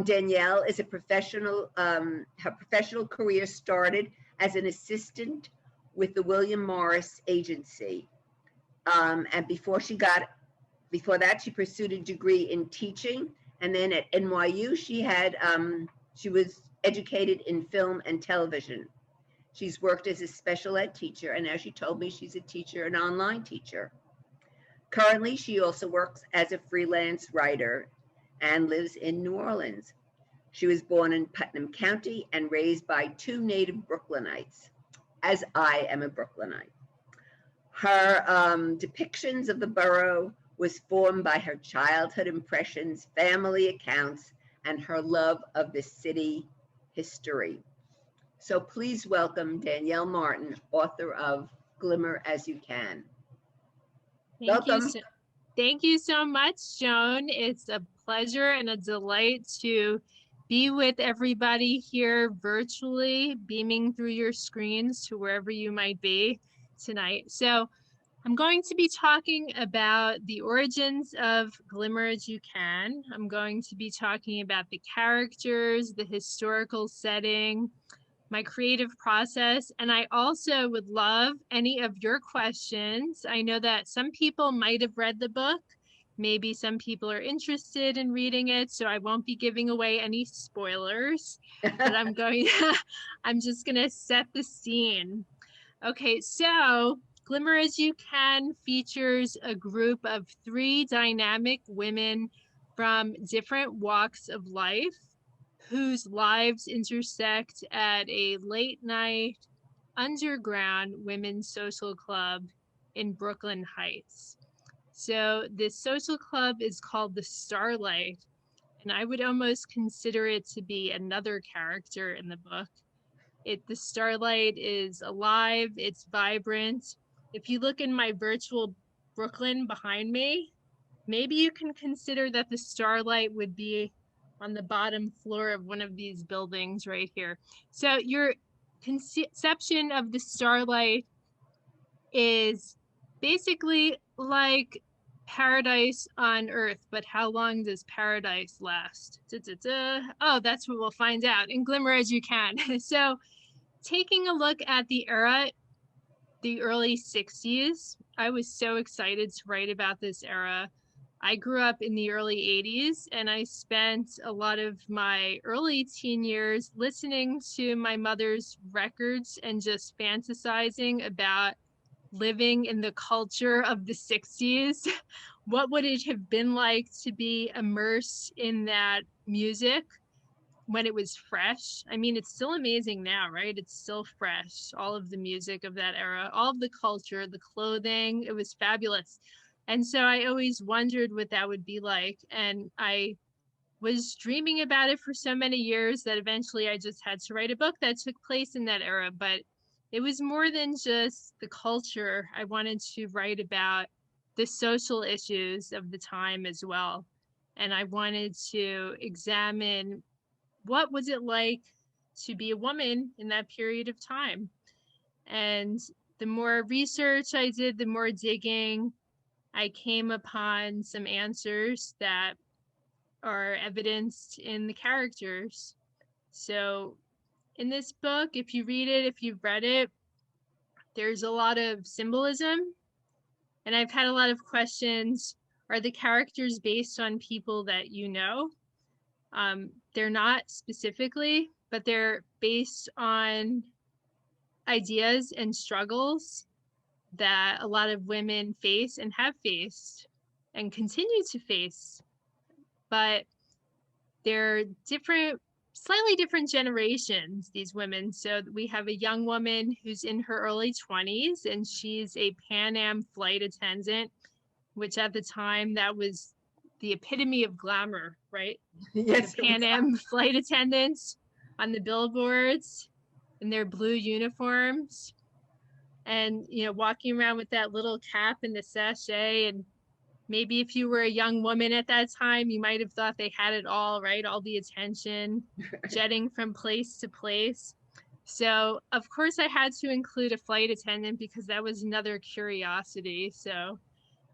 Danielle is a professional. Her professional career started as an assistant with the William Morris Agency, and before that, she pursued a degree in teaching, and then at NYU, she was educated in film and television. She's worked as a special ed teacher, and as she told me, she's a teacher, an online teacher. Currently, she also works as a freelance writer and lives in New Orleans. She was born in Putnam County and raised by two native Brooklynites, as I am a Brooklynite. Her depictions of the borough was formed by her childhood impressions, family accounts, and her love of the city history. So please welcome Danielle Martin, author of Glimmer as You Can. Thank you. Welcome. Thank you so much, Joan. It's a pleasure and a delight to be with everybody here virtually, beaming through your screens to wherever you might be tonight. So I'm going to be talking about the origins of Glimmer as You Can. I'm going to be talking about the characters, the historical setting, my creative process, and I also would love any of your questions. I know that some people might have read the book. Maybe some people are interested in reading it, so I won't be giving away any spoilers, but I'm just gonna set the scene. Okay, so Glimmer as You Can features a group of 3 dynamic women from different walks of life whose lives intersect at a late night underground women's social club in Brooklyn Heights. So this social club is called the Starlight, and I would almost consider it to be another character in the book. The Starlight is alive, it's vibrant. If you look in my virtual Brooklyn behind me, maybe you can consider that the Starlight would be on the bottom floor of one of these buildings right here. So your conception of the Starlight is basically like paradise on Earth, but how long does paradise last? Oh, that's what we'll find out in Glimmer as You Can. So taking a look at the era, the early 60s, I was so excited to write about this era. I grew up in the early 80s, and I spent a lot of my early teen years listening to my mother's records and just fantasizing about living in the culture of the 60s. What would it have been like to be immersed in that music when it was fresh? I mean, it's still amazing now, right? It's still fresh. All of the music of that era, all of the culture, the clothing, it was fabulous. And so I always wondered what that would be like. And I was dreaming about it for so many years that eventually I just had to write a book that took place in that era. But it was more than just the culture. I wanted to write about the social issues of the time as well. And I wanted to examine what was it like to be a woman in that period of time. And the more research I did, the more digging, I came upon some answers that are evidenced in the characters. So in this book, if you read it, if you've read it, there's a lot of symbolism. And I've had a lot of questions. Are the characters based on people that you know? They're not specifically, but they're based on ideas and struggles that a lot of women face and have faced and continue to face. But they're different, slightly different generations, these women. So we have a young woman who's in her early 20s, and she's a Pan Am flight attendant, which at the time that was the epitome of glamour, right? Yes. The Pan Am flight attendants on the billboards in their blue uniforms, and walking around with that little cap and the sachet. And maybe if you were a young woman at that time, you might have thought they had it all, right? All the attention, jetting from place to place. So of course I had to include a flight attendant because that was another curiosity. So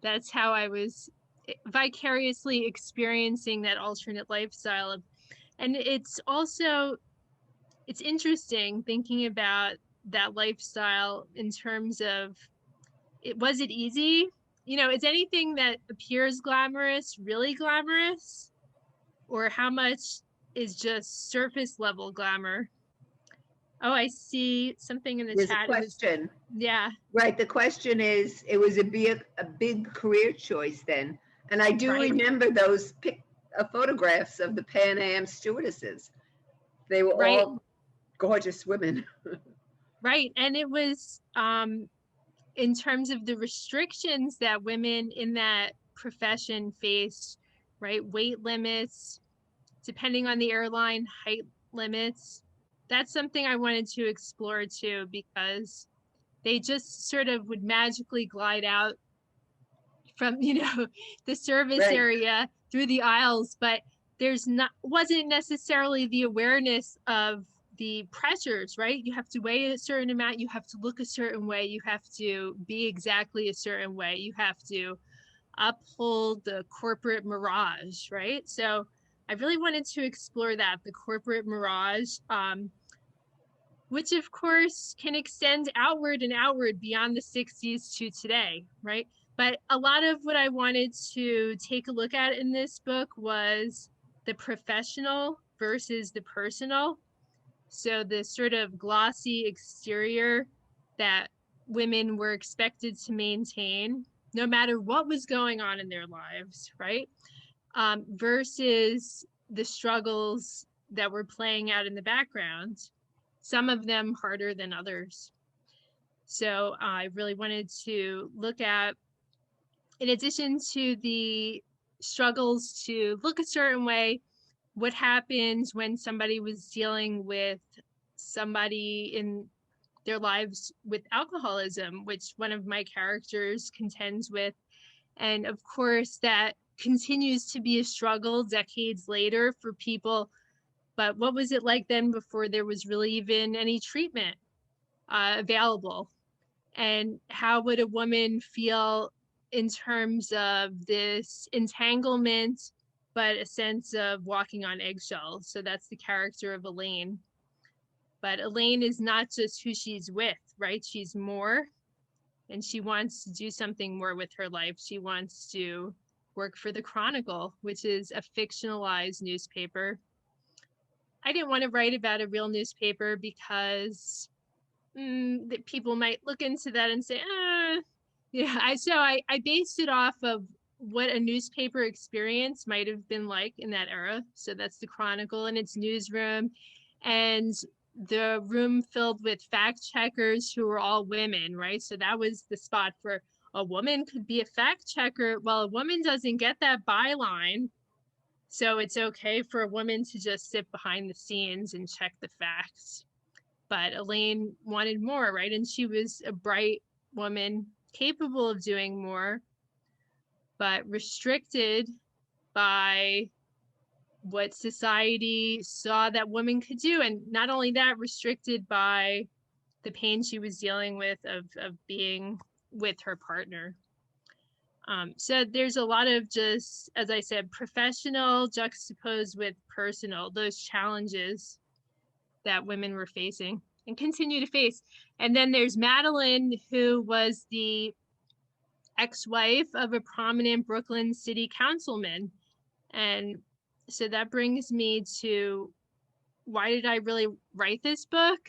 that's how I was vicariously experiencing that alternate lifestyle. And it's also, it's interesting thinking about that lifestyle in terms of, was it easy? You know, is anything that appears glamorous really glamorous? Or how much is just surface level glamour? Oh, I see something in the There's a chat. It was, question. yeah, Right. The question is, it was a big career choice then. And I do right, remember those photographs of the Pan Am stewardesses. They were right, all gorgeous women. right. And it was, in terms of the restrictions that women in that profession face, right? Weight limits, depending on the airline, height limits. That's something I wanted to explore too, because they just sort of would magically glide out from, you know, the service Right. area through the aisles, but there's not, wasn't necessarily the awareness of the pressures, right? You have to weigh a certain amount, you have to look a certain way, you have to be exactly a certain way, you have to uphold the corporate mirage, right? So I really wanted to explore that, the corporate mirage, which of course can extend outward and outward beyond the 60s to today, right? But a lot of what I wanted to take a look at in this book was the professional versus the personal. So the sort of glossy exterior that women were expected to maintain no matter what was going on in their lives, right? Versus the struggles that were playing out in the background, some of them harder than others. So I really wanted to look at, in addition to the struggles to look a certain way, what happens when somebody was dealing with somebody in their lives with alcoholism, which one of my characters contends with. And of course, that continues to be a struggle decades later for people. But what was it like then before there was really even any treatment available? And how would a woman feel in terms of this entanglement, but a sense of walking on eggshells? So that's the character of Elaine. But Elaine is not just who she's with, right? She's more, and she wants to do something more with her life. She wants to work for the Chronicle, which is a fictionalized newspaper. I didn't want to write about a real newspaper because that people might look into that and say, yeah. I based it off of what a newspaper experience might have been like in that era. So that's the Chronicle and its newsroom, and the room filled with fact checkers who were all women, right? So that was the spot for a woman could be a fact checker. Well, a woman doesn't get that byline, so it's okay for a woman to just sit behind the scenes and check the facts. But Elaine wanted more, right? And she was a bright woman, capable of doing more, but restricted by what society saw that women could do. And not only that, restricted by the pain she was dealing with of being with her partner. So there's a lot of just, as I said, professional juxtaposed with personal, those challenges that women were facing and continue to face. And then there's Madeline, who was the ex-wife of a prominent Brooklyn city councilman. And so that brings me to, why did I really write this book?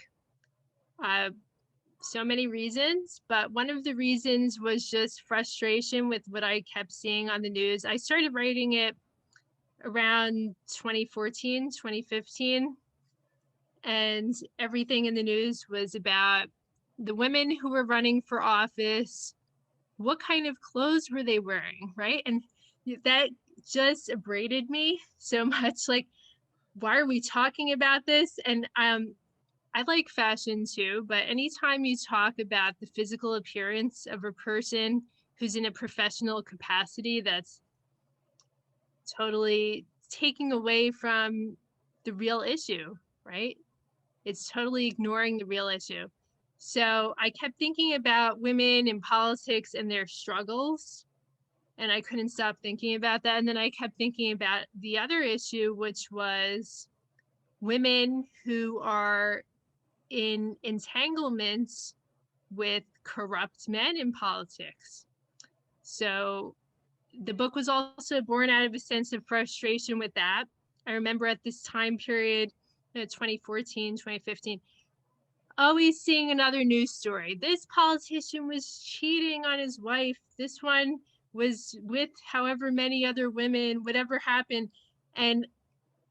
So many reasons, but one of the reasons was just frustration with what I kept seeing on the news. I started writing it around 2014, 2015, and everything in the news was about the women who were running for office. What kind of clothes were they wearing, right? And that just abraded me so much. Like, why are we talking about this? And I like fashion too, but anytime you talk about the physical appearance of a person who's in a professional capacity, that's totally taking away from the real issue, right? It's totally ignoring the real issue. So I kept thinking about women in politics and their struggles. And I couldn't stop thinking about that. And then I kept thinking about the other issue, which was women who are in entanglements with corrupt men in politics. So the book was also born out of a sense of frustration with that. I remember at this time period, 2014, 2015, always seeing another news story. This politician was cheating on his wife. This one was with however many other women, whatever happened. And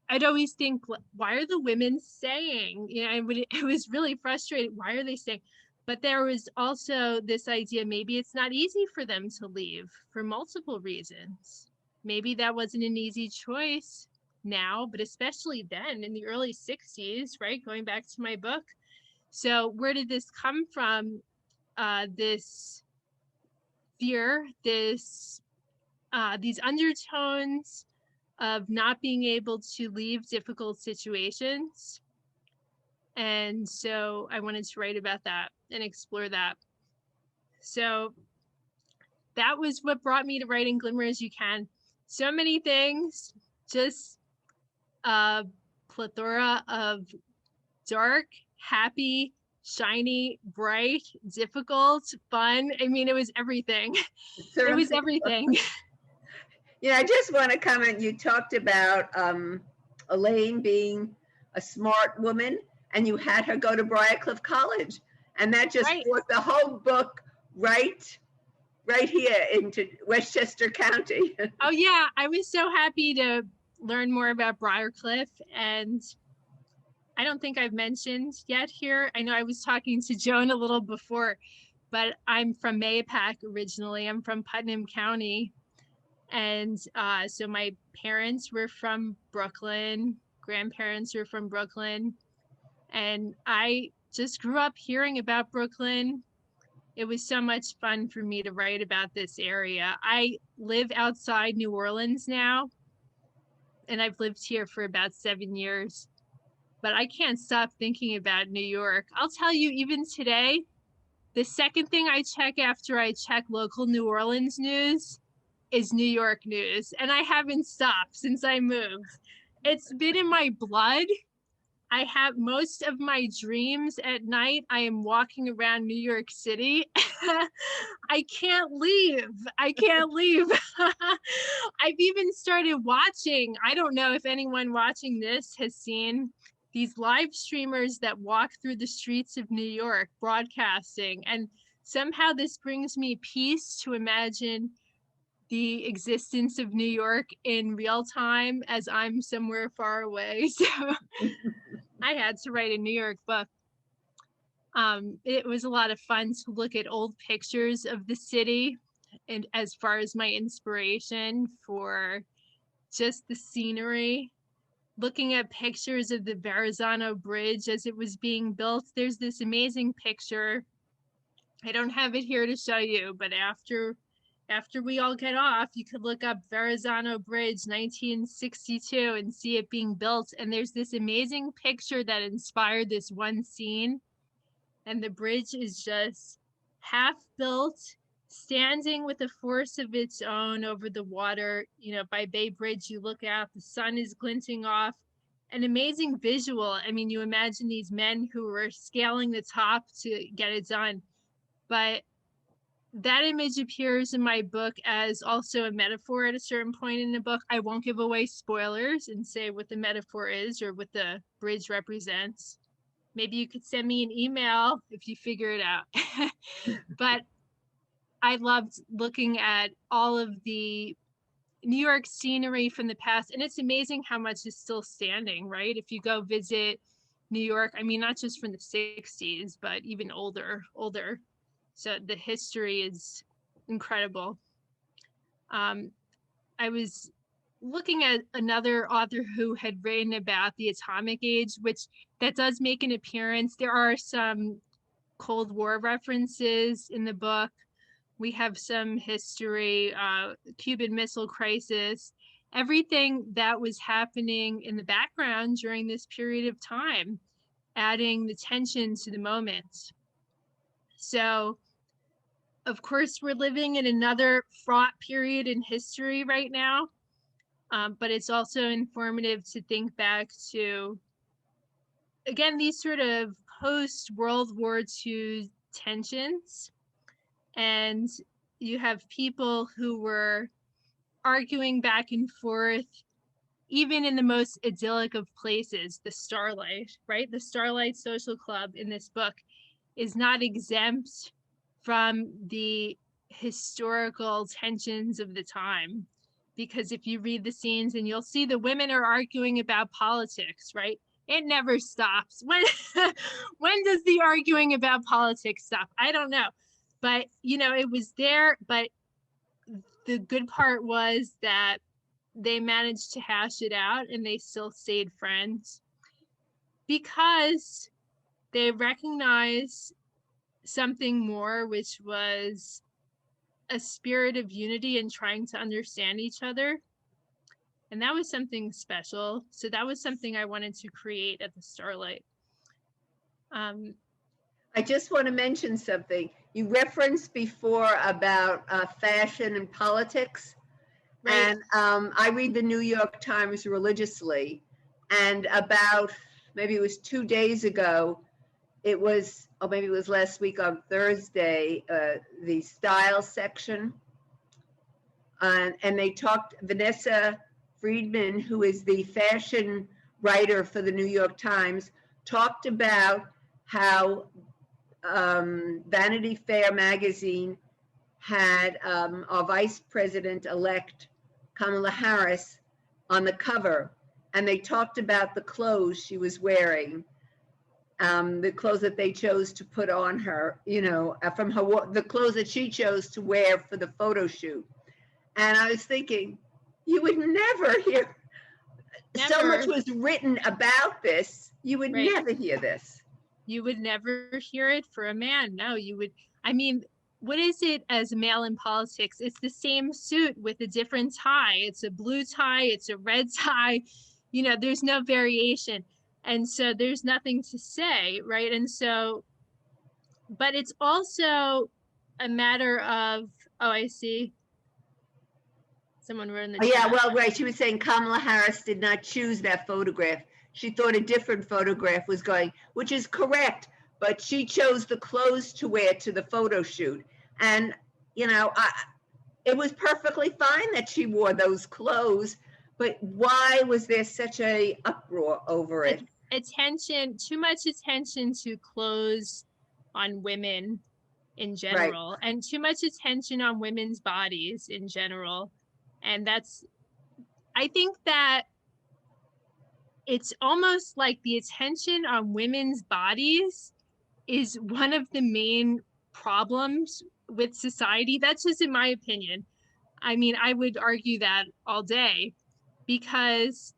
I'd always think, why are the women saying? It was really frustrating. Why are they saying? But there was also this idea, maybe it's not easy for them to leave for multiple reasons. Maybe that wasn't an easy choice now, but especially then in the early 60s, right? Going back to my book. So where did this come from? This fear, these undertones of not being able to leave difficult situations. And so I wanted to write about that and explore that. So that was what brought me to writing Glimmer as You Can. So many things, just a plethora of dark, happy, shiny, bright, difficult, fun. I mean, it was everything. It was everything. I just want to comment. You talked about Elaine being a smart woman, and you had her go to Briarcliff College, and that just brought the whole book right here into Westchester County. Oh yeah, I was so happy to learn more about Briarcliff, and I don't think I've mentioned yet here. I know I was talking to Joan a little before, but I'm from Mayapack originally. I'm from Putnam County. And so my parents were from Brooklyn, grandparents were from Brooklyn. And I just grew up hearing about Brooklyn. It was so much fun for me to write about this area. I live outside New Orleans now, and I've lived here for about 7 years. But I can't stop thinking about New York. I'll tell you, even today, the second thing I check after I check local New Orleans news is New York news. And I haven't stopped since I moved. It's been in my blood. I have most of my dreams at night. I am walking around New York City. I can't leave. I can't leave. I've even started watching. I don't know if anyone watching this has seen these live streamers that walk through the streets of New York broadcasting. And somehow this brings me peace to imagine the existence of New York in real time as I'm somewhere far away. So I had to write a New York book. It was a lot of fun to look at old pictures of the city, and as far as my inspiration for just the scenery, looking at pictures of the Verrazano Bridge as it was being built. There's this amazing picture. I don't have it here to show you, but after we all get off, you could look up Verrazano Bridge 1962 and see it being built. And there's this amazing picture that inspired this one scene. And the bridge is just half built, standing with a force of its own over the water. By Bay Bridge, you look out, the sun is glinting off. An amazing visual. I mean, you imagine these men who were scaling the top to get it done. But that image appears in my book as also a metaphor at a certain point in the book. I won't give away spoilers and say what the metaphor is or what the bridge represents. Maybe you could send me an email if you figure it out. But I loved looking at all of the New York scenery from the past. And it's amazing how much is still standing, right? If you go visit New York, I mean, not just from the 60s, but even older. So the history is incredible. I was looking at another author who had written about the atomic age, which that does make an appearance. There are some Cold War references in the book. We have some history, Cuban Missile Crisis, everything that was happening in the background during this period of time, adding the tension to the moment. So of course, we're living in another fraught period in history right now, but it's also informative to think back to, again, these sort of post-World War II tensions. And you have people who were arguing back and forth, even in the most idyllic of places, the Starlight, right? The Starlight Social Club in this book is not exempt from the historical tensions of the time. Because if you read the scenes and you'll see the women are arguing about politics, right? It never stops. When does the arguing about politics stop? I don't know. But, it was there. But the good part was that they managed to hash it out and they still stayed friends because they recognized something more, which was a spirit of unity and trying to understand each other. And that was something special. So that was something I wanted to create at the Starlight. I just want to mention something. You referenced before about fashion and politics. Right. And I read the New York Times religiously. And about, maybe it was 2 days ago, it was, or maybe it was last week on Thursday, the style section. And they talked, Vanessa Friedman, who is the fashion writer for the New York Times, talked about how Vanity Fair magazine had our Vice President-elect Kamala Harris on the cover, and they talked about the clothes she was wearing, the clothes that they chose to put on her, from her, the clothes that she chose to wear for the photo shoot. And I was thinking, you would never hear, so much was written about this, you would never hear this. You would never hear it for a man. No, you would. I mean, what is it as a male in politics? It's the same suit with a different tie. It's a blue tie. It's a red tie. There's no variation. And so there's nothing to say, right? And so, but it's also a matter of, I see. Someone wrote in the chat. Yeah, well, right. She was saying Kamala Harris did not choose that photograph. She thought a different photograph was going, which is correct, but she chose the clothes to wear to the photo shoot. And, it was perfectly fine that she wore those clothes, but why was there such a uproar over it? Too much attention to clothes on women in general, right, and too much attention on women's bodies in general. And I think that it's almost like the attention on women's bodies is one of the main problems with society. That's just in my opinion. I mean, I would argue that all day, because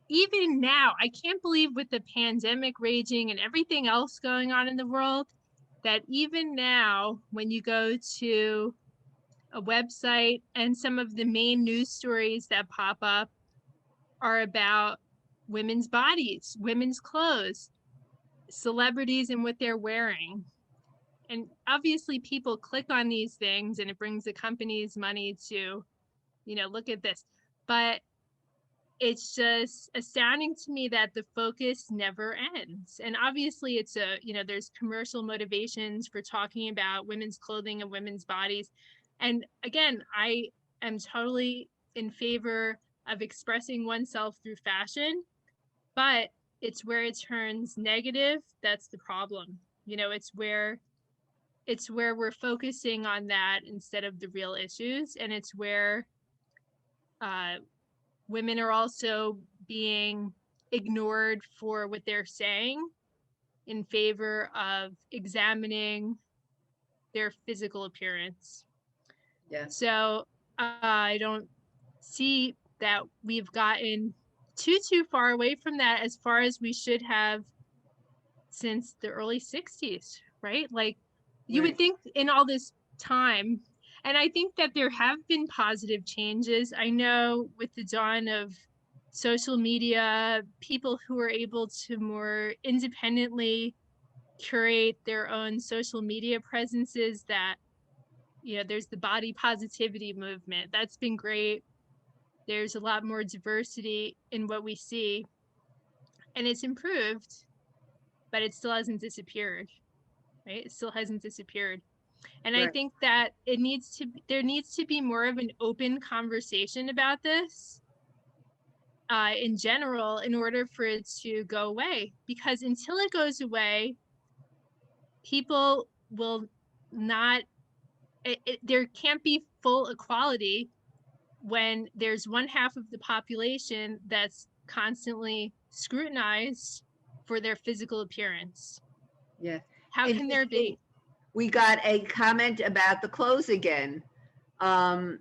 even now, I can't believe with the pandemic raging and everything else going on in the world, that even now, when you go to a website and some of the main news stories that pop up are about women's bodies, women's clothes, celebrities and what they're wearing. And obviously people click on these things and it brings the companies money to, look at this. But it's just astounding to me that the focus never ends. And obviously it's there's commercial motivations for talking about women's clothing and women's bodies. And again, I am totally in favor of expressing oneself through fashion, but it's where it turns negative. That's the problem. It's where we're focusing on that instead of the real issues. And it's where women are also being ignored for what they're saying in favor of examining their physical appearance. Yeah. So I don't see that we've gotten too far away from that, as far as we should have since the early 60s, right? Like you would think in all this time, and I think that there have been positive changes. I know with the dawn of social media, people who are able to more independently curate their own social media presences, that You know, there's the body positivity movement. That's been great. There's a lot more diversity in what we see, and it's improved, but it still hasn't disappeared, right? It still hasn't disappeared. And I Right. think that there needs to be more of an open conversation about this in general in order for it to go away. Because until it goes away, people will not, there can't be full equality when there's one half of the population that's constantly scrutinized for their physical appearance. Yeah. How can there be? We got a comment about the clothes again. A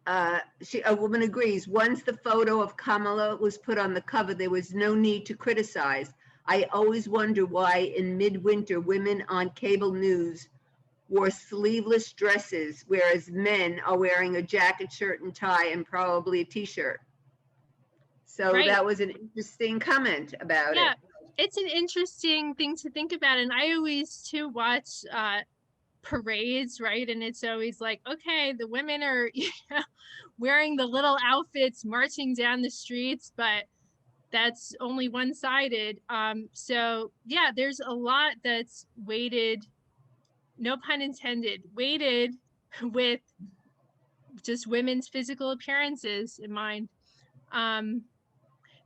woman agrees. Once the photo of Kamala was put on the cover, there was no need to criticize. I always wonder why in midwinter women on cable news wore sleeveless dresses, whereas men are wearing a jacket, shirt, and tie, and probably a t-shirt. So Right. that was an interesting comment about Yeah, it. it's an interesting thing to think about. And I always too watch parades, right? And it's always like, okay, the women are wearing the little outfits marching down the streets, but that's only one-sided. So yeah, there's a lot that's weighted, no pun intended, weighted with just women's physical appearances in mind.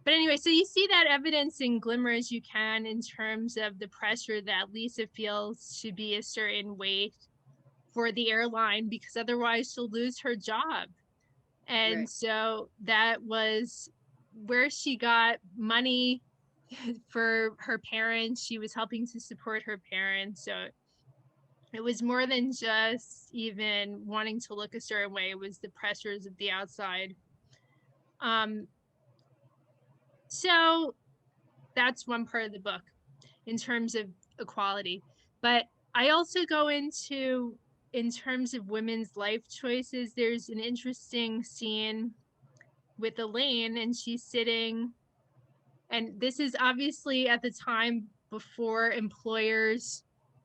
But anyway, so you see that evidence in Glimmer as you can in terms of the pressure that Lisa feels to be a certain weight for the airline because otherwise she'll lose her job. And Right. so that was where she got money for her parents. She was helping to support her parents. So it was more than just even wanting to look a certain way. It was the pressures of the outside. So that's one part of the book in terms of equality. But I also go into, in terms of women's life choices, there's an interesting scene with Elaine, and she's sitting, and this is obviously at the time before employers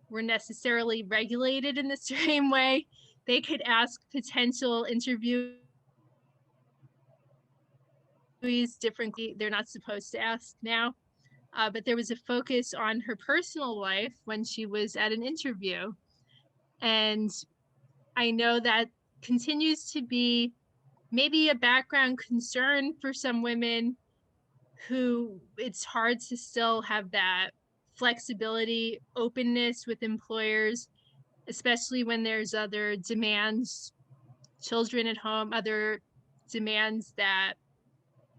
were necessarily regulated in the same way. They could ask potential interviewees differently. They're not supposed to ask now. But there was a focus on her personal life when she was at an interview. And I know that continues to be maybe a background concern for some women who it's hard to still have that flexibility, openness with employers, especially when there's other demands, children at home, other demands that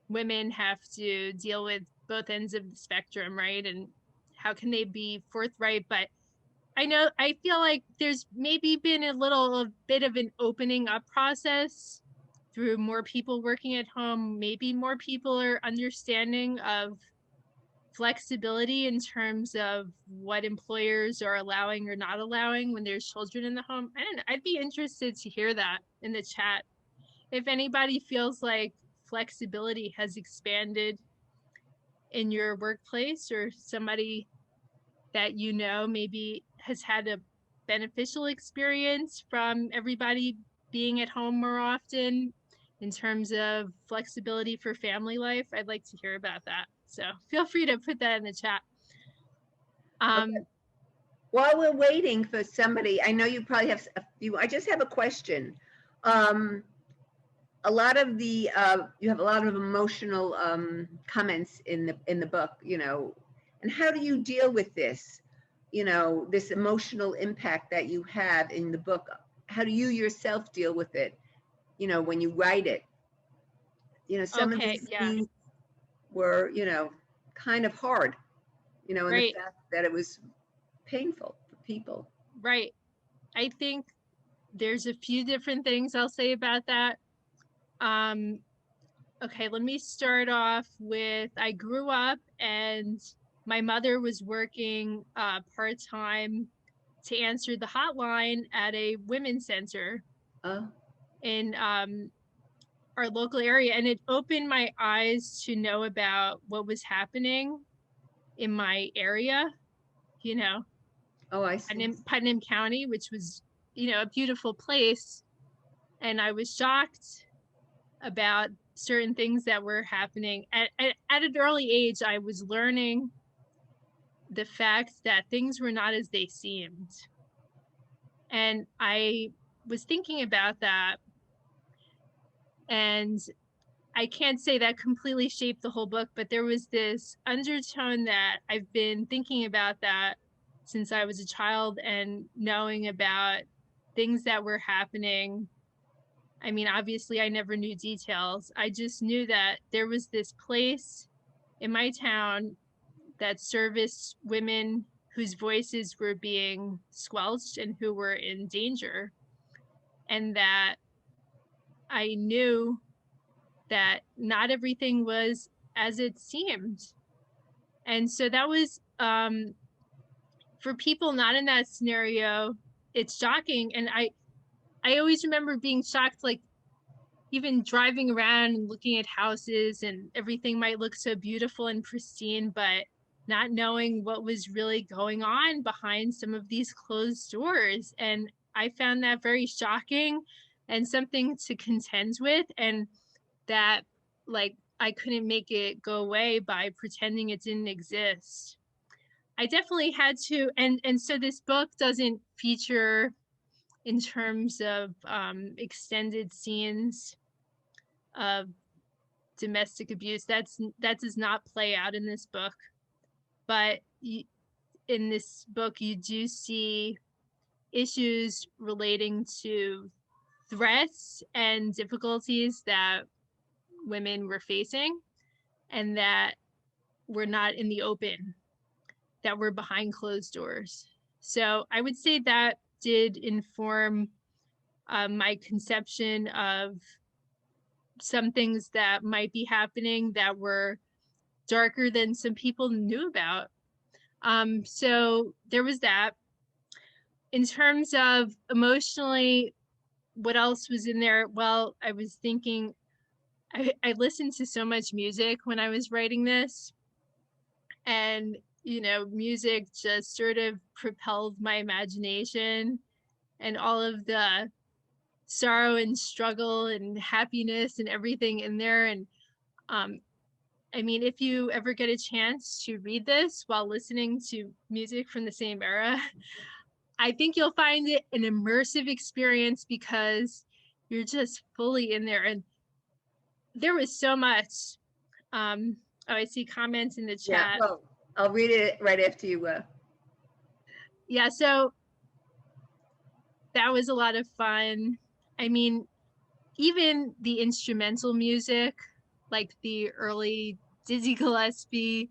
women have to deal with both ends of the spectrum, right? And how can they be forthright? But I feel like there's maybe been a bit of an opening up process through more people working at home. Maybe more people are understanding of flexibility in terms of what employers are allowing or not allowing when there's children in the home. I don't know. I'd be interested to hear that in the chat. If anybody feels like flexibility has expanded in your workplace, or somebody that you know maybe has had a beneficial experience from everybody being at home more often in terms of flexibility for family life, I'd like to hear about that. So feel free to put that in the chat. Okay. While we're waiting for somebody, I know you probably have a few. I just have a question. A lot of the you have a lot of emotional comments in the book, you know. And how do you deal with this? You know, this emotional impact that you have in the book. How do you yourself deal with it? You know, when you write it. You know, some of these scenes were, you know, kind of hard. You know, and the fact that it was painful for people. Right. I think there's a few different things I'll say about that. Okay, let me start off with, I grew up and my mother was working part-time to answer the hotline at a women's center in our local area. And it opened my eyes to know about what was happening in my area, you know. Oh, I see. Putnam County, which was, a beautiful place. And I was shocked about certain things that were happening. At an early age, I was learning the fact that things were not as they seemed. And I was thinking about that. And I can't say that completely shaped the whole book, but there was this undertone that I've been thinking about that since I was a child, and knowing about things that were happening. I mean, obviously I never knew details. I just knew that there was this place in my town that serviced women whose voices were being squelched and who were in danger. And that I knew that not everything was as it seemed. And so that was, for people not in that scenario, it's shocking. And I always remember being shocked, like even driving around and looking at houses, and everything might look so beautiful and pristine, but not knowing what was really going on behind some of these closed doors. And I found that very shocking and something to contend with. And that, like, I couldn't make it go away by pretending it didn't exist. I definitely had to, and so this book doesn't feature, in terms of extended scenes of domestic abuse, that does not play out in this book. But in this book, you do see issues relating to threats and difficulties that women were facing, and that were not in the open, that were behind closed doors. So I would say that did inform my conception of some things that might be happening that were darker than some people knew about. So there was that. In terms of emotionally, what else was in there? Well, I was thinking, I listened to so much music when I was writing this, and music just sort of propelled my imagination, and all of the sorrow and struggle and happiness and everything in there. And I mean, if you ever get a chance to read this while listening to music from the same era, I think you'll find it an immersive experience, because you're just fully in there. And there was so much. Oh, I see comments in the chat. Yeah, well, I'll read it right after you. Yeah, so that was a lot of fun. I mean, even the instrumental music, like the early Dizzy Gillespie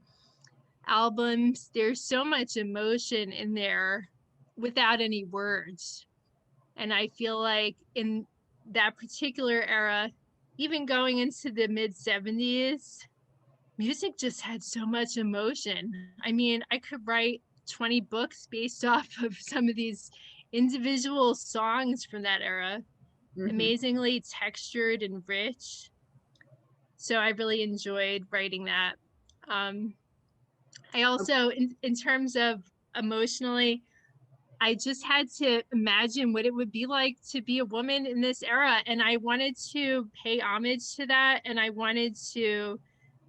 albums, there's so much emotion in there without any words. And I feel like in that particular era, even going into the mid 70s, music just had so much emotion. I mean, I could write 20 books based off of some of these individual songs from that era. Mm-hmm. Amazingly textured and rich. So I really enjoyed writing that. I also, in terms of emotionally, I just had to imagine what it would be like to be a woman in this era. And I wanted to pay homage to that. And I wanted to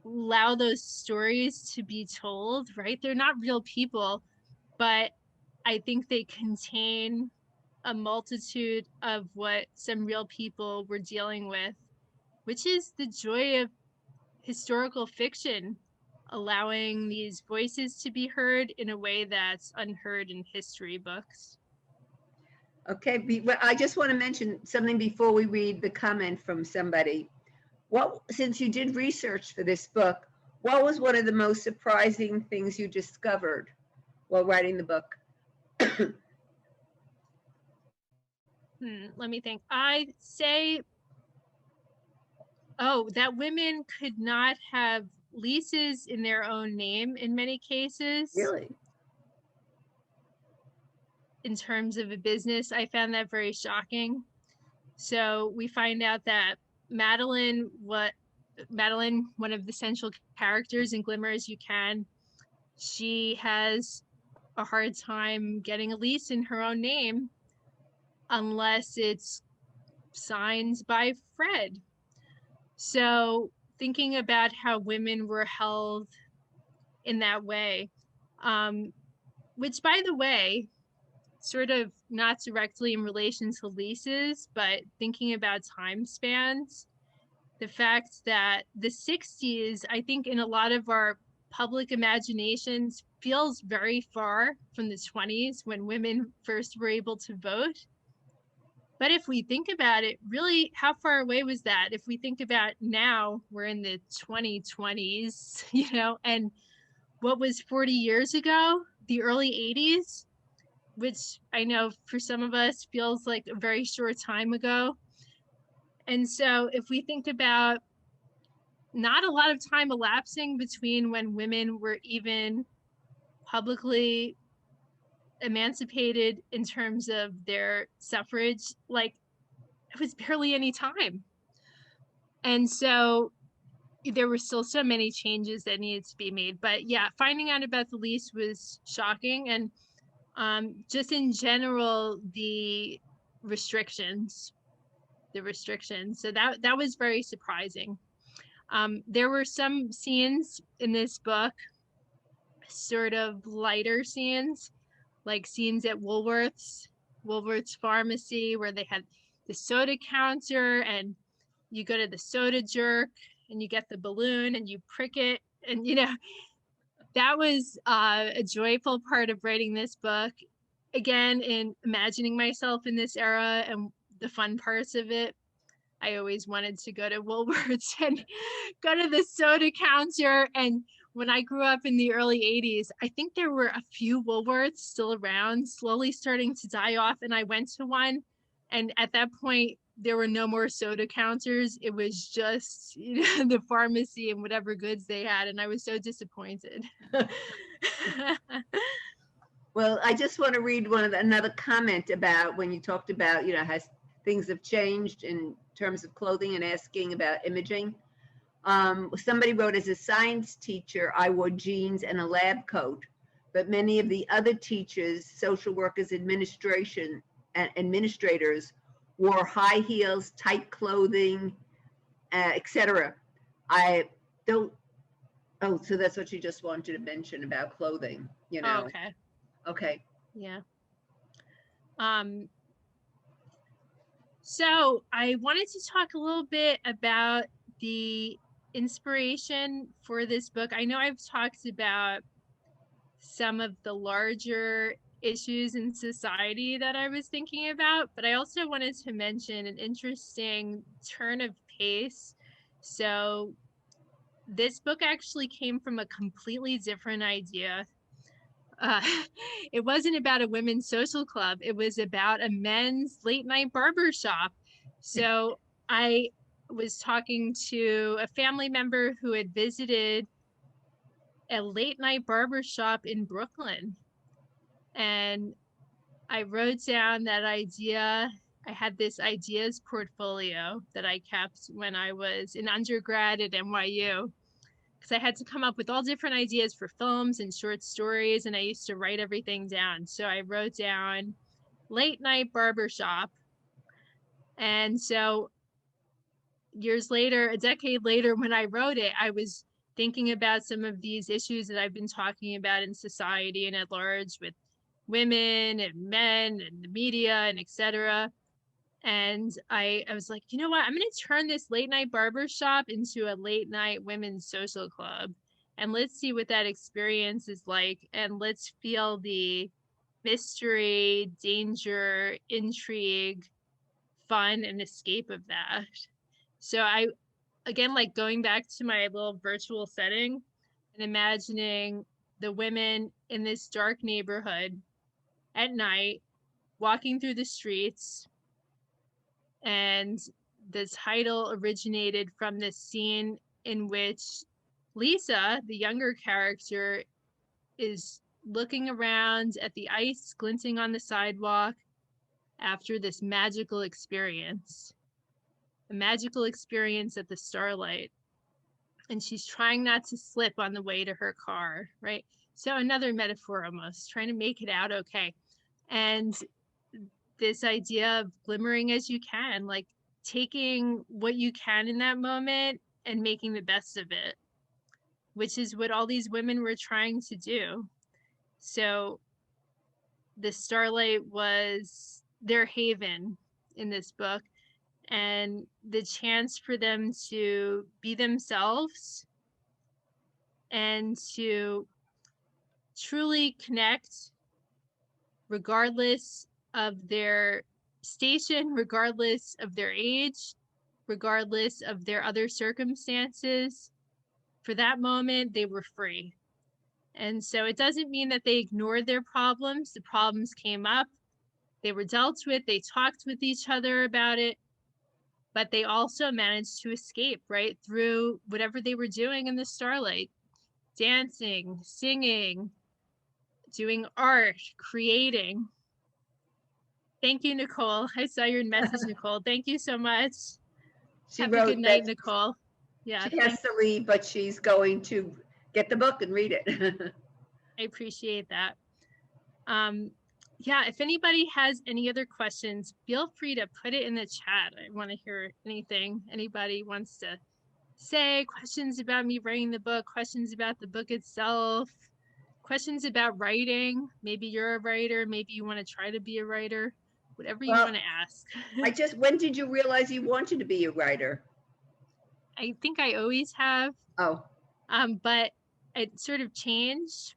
allow those stories to be told, right? They're not real people, but I think they contain a multitude of what some real people were dealing with, which is the joy of historical fiction, allowing these voices to be heard in a way that's unheard in history books. Okay, I just want to mention something before we read the comment from somebody. Since you did research for this book, what was one of the most surprising things you discovered while writing the book? Let me think. I'd say, that women could not have leases in their own name in many cases. Really? In terms of a business, I found that very shocking. So we find out that Madeline, one of the central characters in Glimmer as You Can, she has a hard time getting a lease in her own name. unless it's signed by Fred. So thinking about how women were held in that way, which, by the way, sort of not directly in relation to leases, but thinking about time spans, the fact that the 60s, I think in a lot of our public imaginations, feels very far from the 20s when women first were able to vote. But if we think about it, really, how far away was that? If we think about now, we're in the 2020s, and what was 40 years ago, the early 80s, which I know for some of us feels like a very short time ago. And so if we think about not a lot of time elapsing between when women were even publicly emancipated in terms of their suffrage, like it was barely any time. And so there were still so many changes that needed to be made. But yeah, finding out about the lease was shocking. And just in general, the restrictions. So that was very surprising. There were some scenes in this book, sort of lighter scenes, like scenes at Woolworth's pharmacy, where they had the soda counter and you go to the soda jerk and you get the balloon and you prick it. And, that was a joyful part of writing this book. Again, in imagining myself in this era and the fun parts of it, I always wanted to go to Woolworths and go to the soda counter. And when I grew up in the early 80s, I think there were a few Woolworths still around, slowly starting to die off. And I went to one. And at that point, there were no more soda counters. It was just, the pharmacy and whatever goods they had. And I was so disappointed. Well, I just want to read another comment about when you talked about, how things have changed in terms of clothing and asking about imaging. Somebody wrote, as a science teacher, I wore jeans and a lab coat, but many of the other teachers, social workers, administrators wore high heels, tight clothing, etc. I don't. Oh, so that's what you just wanted to mention about clothing, Oh, okay. Okay. Yeah. So I wanted to talk a little bit about the inspiration for this book. I know I've talked about some of the larger issues in society that I was thinking about, but I also wanted to mention an interesting turn of pace. So this book actually came from a completely different idea. It wasn't about a women's social club. It was about a men's late night barber shop. So I was talking to a family member who had visited a late night barber shop in Brooklyn. And I wrote down that idea. I had this ideas portfolio that I kept when I was in undergrad at NYU, because I had to come up with all different ideas for films and short stories, and I used to write everything down. So I wrote down late night barbershop. And so years later, a decade later, when I wrote it, I was thinking about some of these issues that I've been talking about in society and at large with women and men and the media and etc. And I was like, you know what? I'm going to turn this late night barbershop into a late night women's social club. And let's see what that experience is like. And let's feel the mystery, danger, intrigue, fun, and escape of that. So again, like going back to my little virtual setting and imagining the women in this dark neighborhood at night, walking through the streets. And the title originated from this scene in which Lisa, the younger character, is looking around at the ice glinting on the sidewalk after this magical experience, a magical experience at the Starlight. And she's trying not to slip on the way to her car, right? So another metaphor almost, trying to make it out okay. And this idea of glimmering as you can, like taking what you can in that moment and making the best of it, which is what all these women were trying to do. So the Starlight was their haven in this book, and the chance for them to be themselves and to truly connect regardless of their station, regardless of their age, regardless of their other circumstances. For that moment, they were free. And so it doesn't mean that they ignored their problems. The problems came up, they were dealt with, they talked with each other about it, but they also managed to escape, right, through whatever they were doing in the Starlight, dancing, singing, doing art, creating. Thank you, Nicole. I saw your message, Nicole. Thank you so much. She Have a wrote good night, that Nicole. Yeah, she has to leave, but she's going to get the book and read it. I appreciate that. Yeah, if anybody has any other questions, feel free to put it in the chat. I want to hear anything anybody wants to say, questions about me writing the book, questions about the book itself, questions about writing. Maybe you're a writer, maybe you want to try to be a writer, whatever you Well, want to ask. when did you realize you wanted to be a writer? I think I always have. Oh. But it sort of changed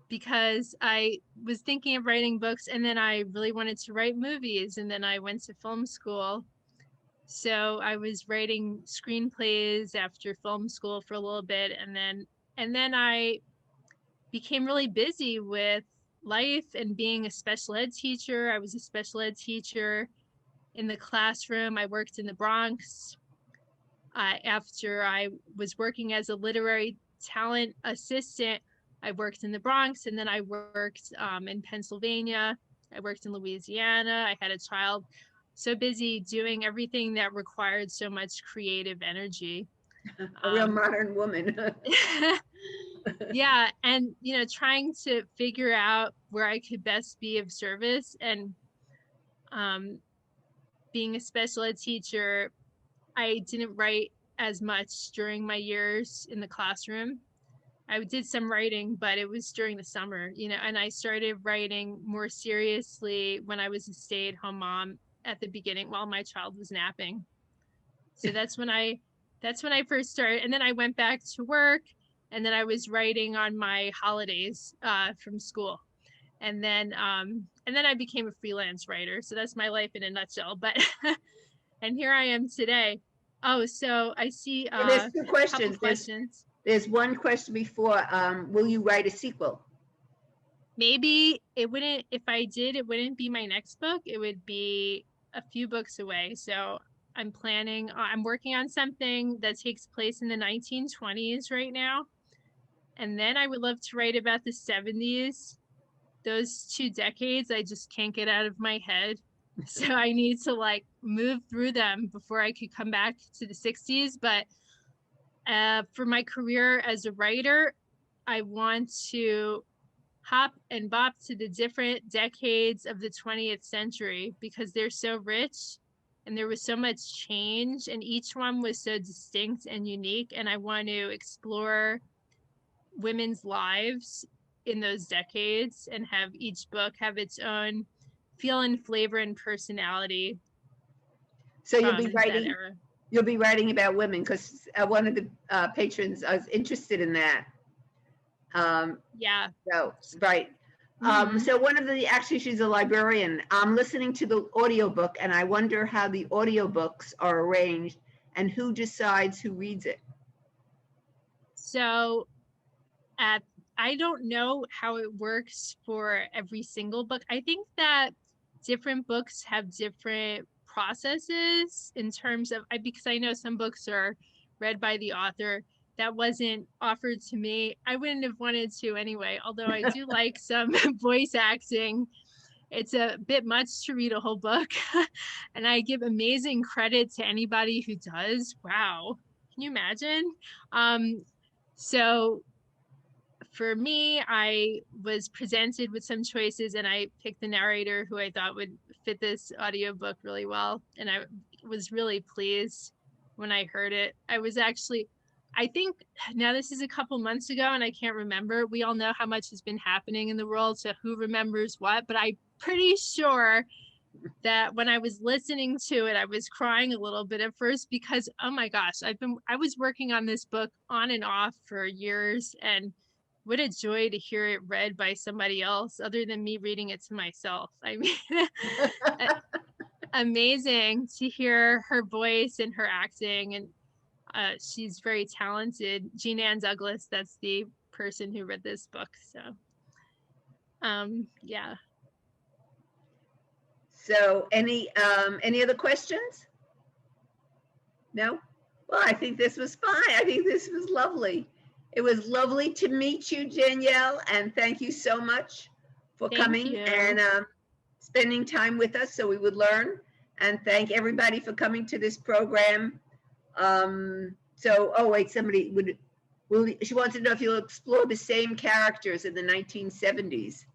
because I was thinking of writing books, and then I really wanted to write movies, and then I went to film school. So I was writing screenplays after film school for a little bit, and then I became really busy with life and being a special ed teacher. I was a special ed teacher in the classroom. I worked in the Bronx. After I was working as a literary talent assistant, I worked in the Bronx, and then I worked in Pennsylvania. I worked in Louisiana. I had a child. So busy doing everything that required so much creative energy. A real modern woman. Yeah, and trying to figure out where I could best be of service. And being a special ed teacher, I didn't write as much during my years in the classroom. I did some writing, but it was during the summer, and I started writing more seriously when I was a stay-at-home mom at the beginning while my child was napping. So that's when I first started. And then I went back to work, and then I was writing on my holidays from school. And then I became a freelance writer. So that's my life in a nutshell. But and here I am today. Oh, so I see There's two questions. questions. There's one question before, will you write a sequel? Maybe it wouldn't, if I did, it wouldn't be my next book. It would be a few books away. So I'm working on something that takes place in the 1920s right now. And then I would love to write about the 70s. Those 2 decades, I just can't get out of my head. So I need to move through them before I could come back to the 60s. But for my career as a writer, I want to hop and bop to the different decades of the 20th century because they're so rich and there was so much change and each one was so distinct and unique. And I want to explore women's lives in those decades and have each book have its own feel and flavor and personality. So you'll be writing about women because one of the patrons was interested in that. Yeah. So, right. So actually she's a librarian. I'm listening to the audiobook and I wonder how the audiobooks are arranged and who decides who reads it. So I don't know how it works for every single book. I think that different books have different processes in terms of, because I know some books are read by the author. That wasn't offered to me. I wouldn't have wanted to anyway, although I do like some voice acting. It's a bit much to read a whole book. And I give amazing credit to anybody who does. Wow. Can you imagine? So for me, I was presented with some choices and I picked the narrator who I thought would fit this audiobook really well. And I was really pleased when I heard it. I think now this is a couple months ago and I can't remember. We all know how much has been happening in the world, so who remembers what, but I'm pretty sure that when I was listening to it, I was crying a little bit at first because, oh my gosh, I was working on this book on and off for years, and what a joy to hear it read by somebody else other than me reading it to myself. I mean, amazing to hear her voice and her acting, and she's very talented. Jean Ann Douglas, that's the person who read this book. So, yeah. So any other questions? No? Well, I think this was fine. I think this was lovely. It was lovely to meet you, Danielle, and thank you so much for coming and spending time with us so we would learn. And thank everybody for coming to this program. Oh wait, she wants to know if you'll explore the same characters in the 1970s.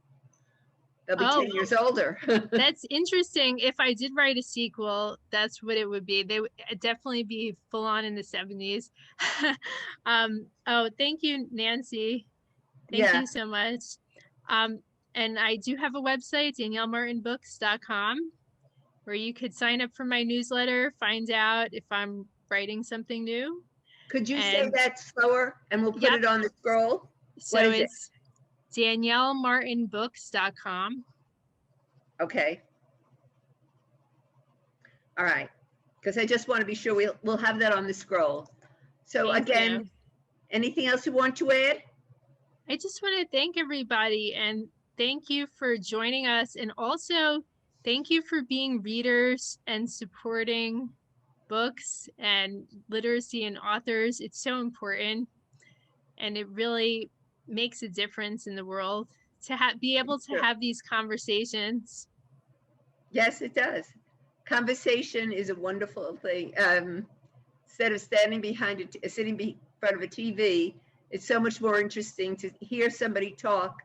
They'll be 10 years older. That's interesting. If I did write a sequel, that's what it would be. They would definitely be full on in the 70s. Thank you, Nancy. Thank you so much. And I do have a website, daniellemartinbooks.com, where you could sign up for my newsletter, find out if I'm writing something new. Could you say that slower and we'll put it on the scroll? So it's daniellemartinbooks.com. Okay. All right. Because I just want to be sure we'll have that on the scroll. So again, anything else you want to add? I just want to thank everybody and thank you for joining us. And also thank you for being readers and supporting books and literacy and authors. It's so important. And it really makes a difference in the world to be able to have these conversations. Yes, it does. Conversation is a wonderful thing. Instead of sitting in front of a TV, it's so much more interesting to hear somebody talk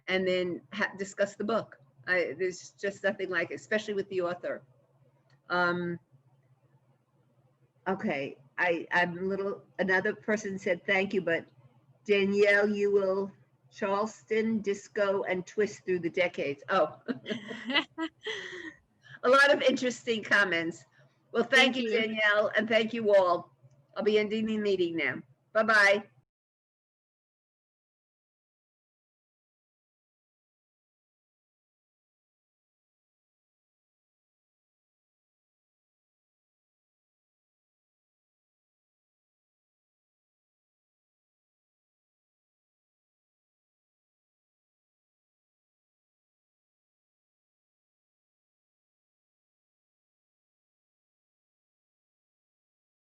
and then discuss the book. There's just nothing like it, especially with the author. Okay, another person said thank you, but Danielle, you will Charleston, disco, and twist through the decades. Oh, a lot of interesting comments. Well, thank you, Danielle, and thank you all. I'll be ending the meeting now. Bye-bye.